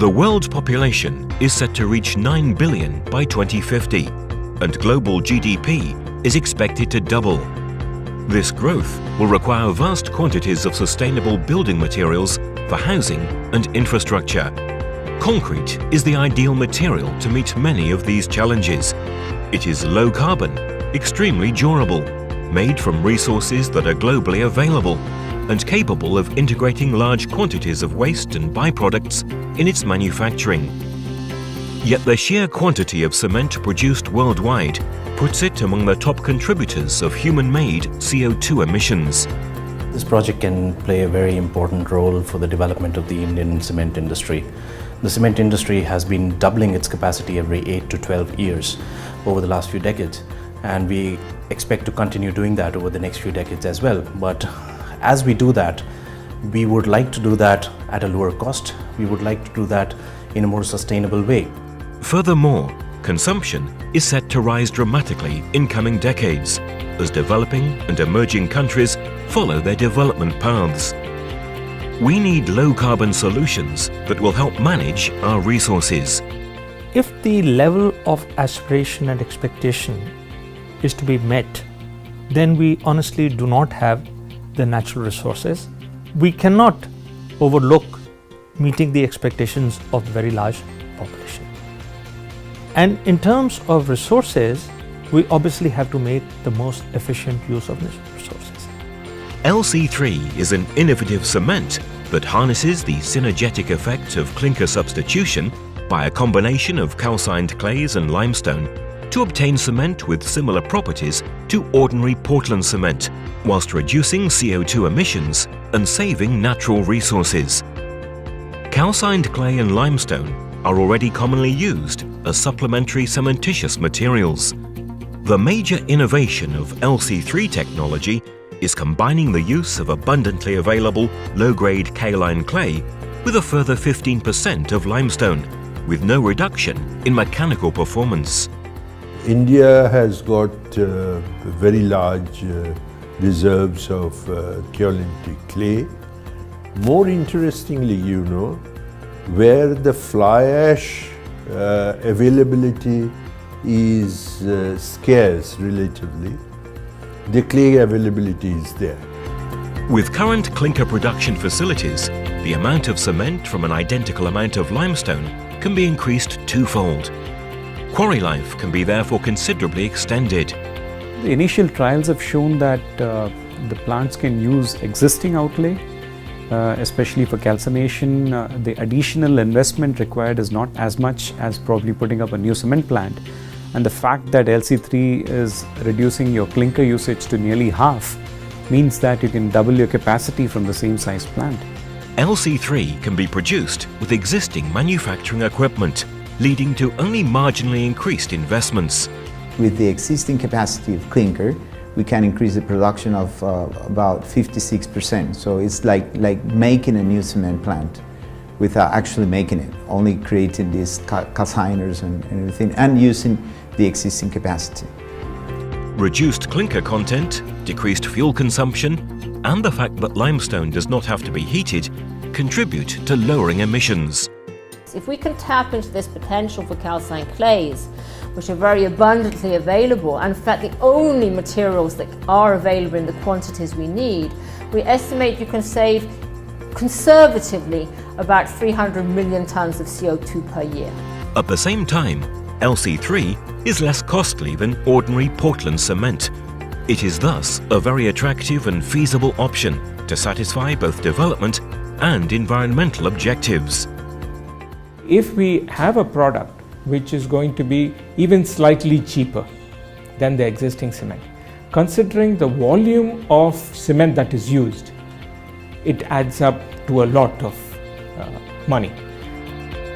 The world's population is set to reach 9 billion by 2050, and global GDP is expected to double. This growth will require vast quantities of sustainable building materials for housing and infrastructure. Concrete is the ideal material to meet many of these challenges. It is low carbon, extremely durable, made from resources that are globally available, and capable of integrating large quantities of waste and byproducts in its manufacturing. Yet the sheer quantity of cement produced worldwide puts it among the top contributors of human-made CO2 emissions. This project can play a very important role for the development of the Indian cement industry. The cement industry has been doubling its capacity every 8 to 12 years over the last few decades, and we expect to continue doing that over the next few decades as well. But as we do that, we would like to do that at a lower cost. We would like to do that in a more sustainable way. Furthermore, consumption is set to rise dramatically in coming decades as developing and emerging countries follow their development paths. We need low-carbon solutions that will help manage our resources. If the level of aspiration and expectation is to be met, then we honestly do not have the natural resources. We cannot overlook meeting the expectations of the very large population. And in terms of resources, we obviously have to make the most efficient use of these resources. LC3 is an innovative cement that harnesses the synergetic effect of clinker substitution by a combination of calcined clays and limestone to obtain cement with similar properties to ordinary Portland cement, whilst reducing CO2 emissions and saving natural resources. Calcined clay and limestone are already commonly used as supplementary cementitious materials. The major innovation of LC3 technology is combining the use of abundantly available low-grade kaolin clay with a further 15% of limestone, with no reduction in mechanical performance. India has got very large reserves of kaolin clay. More interestingly, where the fly ash availability is scarce relatively, the clay availability is there. With current clinker production facilities, the amount of cement from an identical amount of limestone can be increased twofold. Quarry life can be therefore considerably extended. The initial trials have shown that the plants can use existing outlay, especially for calcination. The additional investment required is not as much as probably putting up a new cement plant. And the fact that LC3 is reducing your clinker usage to nearly half means that you can double your capacity from the same size plant. LC3 can be produced with existing manufacturing equipment, leading to only marginally increased investments. With the existing capacity of clinker, we can increase the production of about 56%. So it's like making a new cement plant without actually making it, only creating these calciners and everything, and using the existing capacity. Reduced clinker content, decreased fuel consumption, and the fact that limestone does not have to be heated contribute to lowering emissions. If we can tap into this potential for calcined clays, which are very abundantly available, and in fact the only materials that are available in the quantities we need, we estimate you can save conservatively about 300 million tonnes of CO2 per year. At the same time, LC3 is less costly than ordinary Portland cement. It is thus a very attractive and feasible option to satisfy both development and environmental objectives. If we have a product which is going to be even slightly cheaper than the existing cement, considering the volume of cement that is used, it adds up to a lot of money.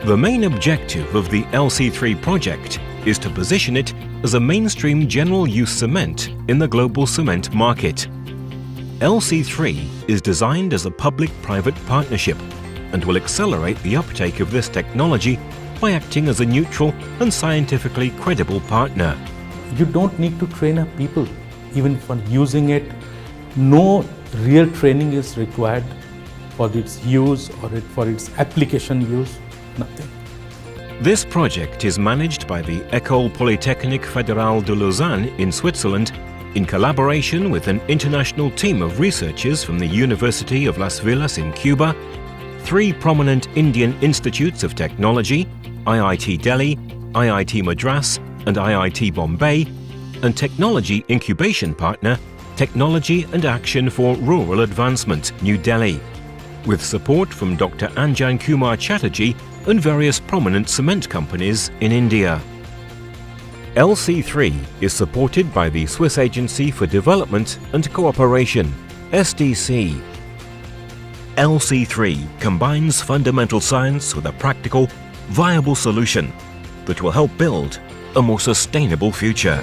The main objective of the LC3 project is to position it as a mainstream general use cement in the global cement market. LC3 is designed as a public-private partnership and will accelerate the uptake of this technology by acting as a neutral and scientifically credible partner. You don't need to train up people even for using it. No real training is required for its use or for its application use. Nothing. This project is managed by the École Polytechnique Fédérale de Lausanne in Switzerland in collaboration with an international team of researchers from the University of Las Villas in Cuba, 3 prominent Indian institutes of technology, IIT Delhi, IIT Madras and IIT Bombay, and technology incubation partner Technology and Action for Rural Advancement, New Delhi, with support from Dr. Anjan Kumar Chatterjee and various prominent cement companies in India. LC3 is supported by the Swiss Agency for Development and Cooperation, SDC. LC3 combines fundamental science with a practical, viable solution that will help build a more sustainable future.